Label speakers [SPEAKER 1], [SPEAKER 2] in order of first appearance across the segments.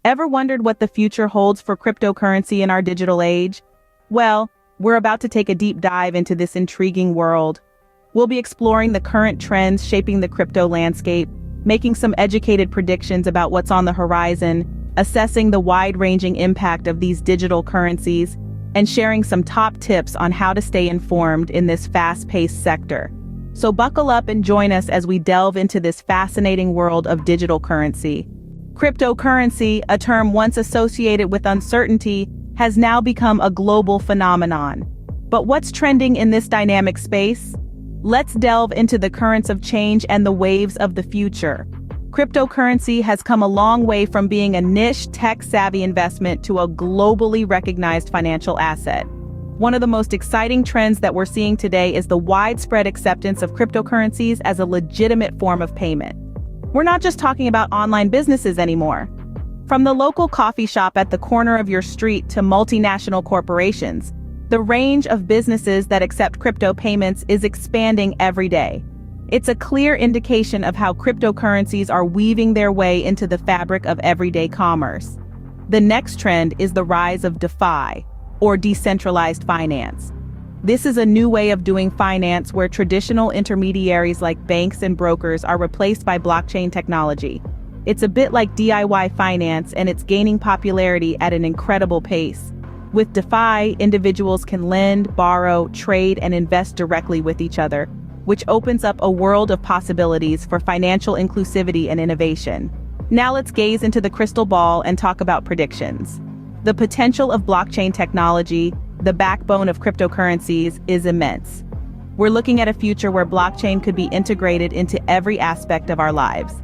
[SPEAKER 1] Ever wondered what the future holds for cryptocurrency in our digital age? Well, we're about to take a deep dive into this intriguing world. We'll be exploring the current trends shaping the crypto landscape, making some educated predictions about what's on the horizon, assessing the wide-ranging impact of these digital currencies, and sharing some top tips on how to stay informed in this fast-paced sector. So buckle up and join us as we delve into this fascinating world of digital currency. Cryptocurrency, a term once associated with uncertainty, has now become a global phenomenon. But what's trending in this dynamic space? Let's delve into the currents of change and the waves of the future. Cryptocurrency has come a long way from being a niche, tech-savvy investment to a globally recognized financial asset. One of the most exciting trends that we're seeing today is the widespread acceptance of cryptocurrencies as a legitimate form of payment. We're not just talking about online businesses anymore. From the local coffee shop at the corner of your street to multinational corporations, the range of businesses that accept crypto payments is expanding every day. It's a clear indication of how cryptocurrencies are weaving their way into the fabric of everyday commerce. The next trend is the rise of DeFi, or decentralized finance. This is a new way of doing finance where traditional intermediaries like banks and brokers are replaced by blockchain technology. It's a bit like DIY finance, and it's gaining popularity at an incredible pace. With DeFi, individuals can lend, borrow, trade, and invest directly with each other, which opens up a world of possibilities for financial inclusivity and innovation. Now let's gaze into the crystal ball and talk about predictions. The potential of blockchain technology, the backbone of cryptocurrencies, is immense. We're looking at a future where blockchain could be integrated into every aspect of our lives.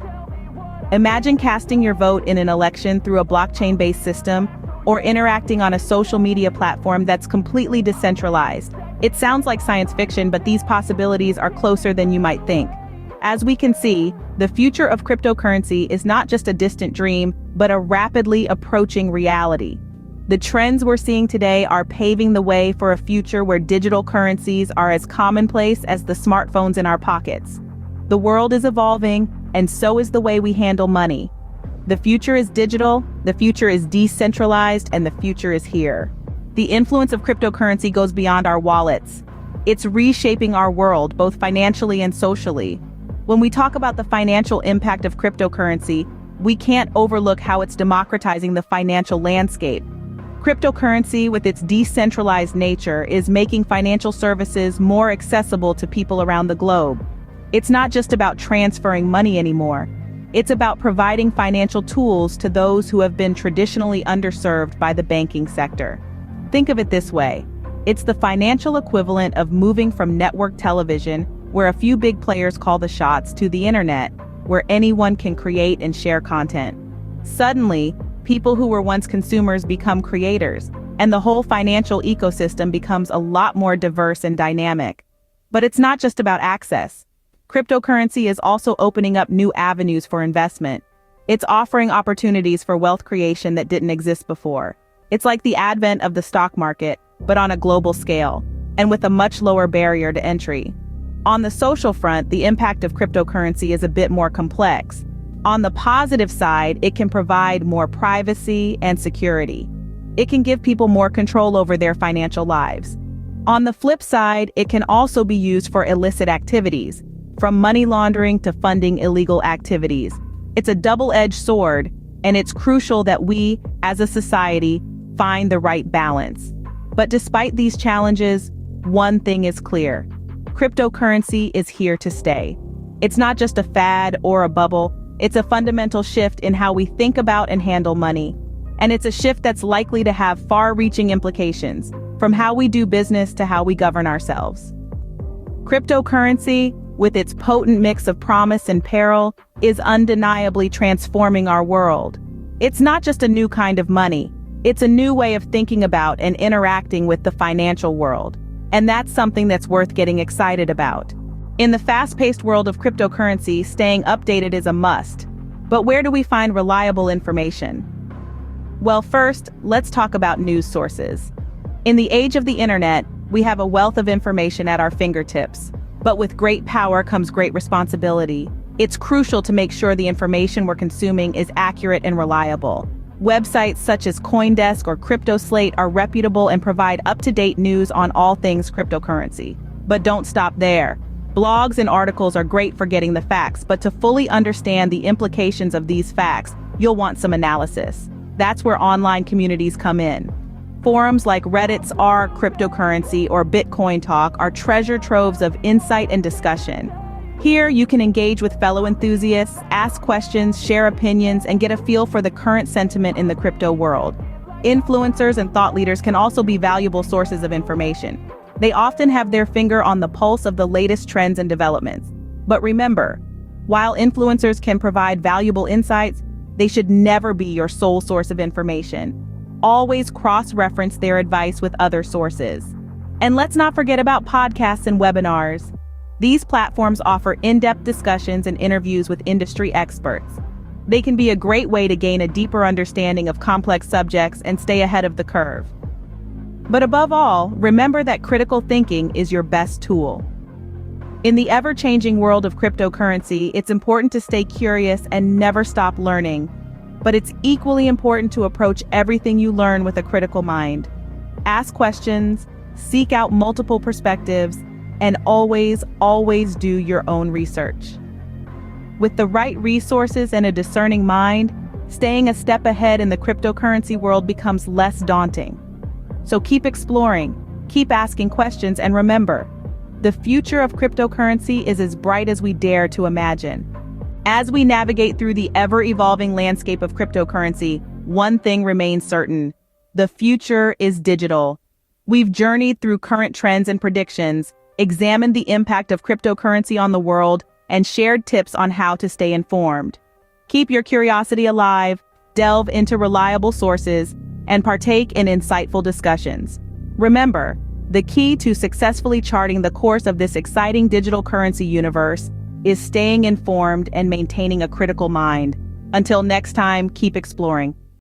[SPEAKER 1] Imagine casting your vote in an election through a blockchain-based system, or interacting on a social media platform that's completely decentralized. It sounds like science fiction, but these possibilities are closer than you might think. As we can see, the future of cryptocurrency is not just a distant dream, but a rapidly approaching reality. The trends we're seeing today are paving the way for a future where digital currencies are as commonplace as the smartphones in our pockets. The world is evolving, and so is the way we handle money. The future is digital, the future is decentralized, and the future is here. The influence of cryptocurrency goes beyond our wallets. It's reshaping our world, both financially and socially. When we talk about the financial impact of cryptocurrency, we can't overlook how it's democratizing the financial landscape. Cryptocurrency, with its decentralized nature, is making financial services more accessible to people around the globe. It's not just about transferring money anymore. It's about providing financial tools to those who have been traditionally underserved by the banking sector. Think of it this way. It's the financial equivalent of moving from network television, where a few big players call the shots, to the internet, where anyone can create and share content. Suddenly, people who were once consumers become creators, and the whole financial ecosystem becomes a lot more diverse and dynamic. But it's not just about access. Cryptocurrency is also opening up new avenues for investment. It's offering opportunities for wealth creation that didn't exist before. It's like the advent of the stock market, but on a global scale, and with a much lower barrier to entry. On the social front, the impact of cryptocurrency is a bit more complex. On the positive side, it can provide more privacy and security. It can give people more control over their financial lives. On the flip side, it can also be used for illicit activities, from money laundering to funding illegal activities. It's a double-edged sword, and it's crucial that we, as a society, find the right balance. But despite these challenges, one thing is clear. Cryptocurrency is here to stay. It's not just a fad or a bubble. It's a fundamental shift in how we think about and handle money. And it's a shift that's likely to have far-reaching implications, from how we do business to how we govern ourselves. Cryptocurrency, with its potent mix of promise and peril, is undeniably transforming our world. It's not just a new kind of money. It's a new way of thinking about and interacting with the financial world. And that's something that's worth getting excited about. In the fast-paced world of cryptocurrency, staying updated is a must. But where do we find reliable information? Well, first, let's talk about news sources. In the age of the internet, we have a wealth of information at our fingertips. But with great power comes great responsibility. It's crucial to make sure the information we're consuming is accurate and reliable. Websites such as CoinDesk or CryptoSlate are reputable and provide up-to-date news on all things cryptocurrency. But don't stop there. Blogs and articles are great for getting the facts, but to fully understand the implications of these facts, you'll want some analysis. That's where online communities come in. Forums like Reddit's r cryptocurrency or Bitcoin Talk are treasure troves of insight and discussion. Here, you can engage with fellow enthusiasts, ask questions, share opinions, and get a feel for the current sentiment in the crypto world. Influencers and thought leaders can also be valuable sources of information. They often have their finger on the pulse of the latest trends and developments. But remember, while influencers can provide valuable insights, they should never be your sole source of information. Always cross-reference their advice with other sources. And let's not forget about podcasts and webinars. These platforms offer in-depth discussions and interviews with industry experts. They can be a great way to gain a deeper understanding of complex subjects and stay ahead of the curve. But above all, remember that critical thinking is your best tool. In the ever-changing world of cryptocurrency, it's important to stay curious and never stop learning. But it's equally important to approach everything you learn with a critical mind. Ask questions, seek out multiple perspectives, and always do your own research. With the right resources and a discerning mind, staying a step ahead in the cryptocurrency world becomes less daunting. So keep exploring, keep asking questions, and remember, the future of cryptocurrency is as bright as we dare to imagine. As we navigate through the ever-evolving landscape of cryptocurrency, one thing remains certain: the future is digital. We've journeyed through current trends and predictions, examined the impact of cryptocurrency on the world, and shared tips on how to stay informed. Keep your curiosity alive, delve into reliable sources, and partake in insightful discussions. Remember, the key to successfully charting the course of this exciting digital currency universe is staying informed and maintaining a critical mind. Until next time, keep exploring.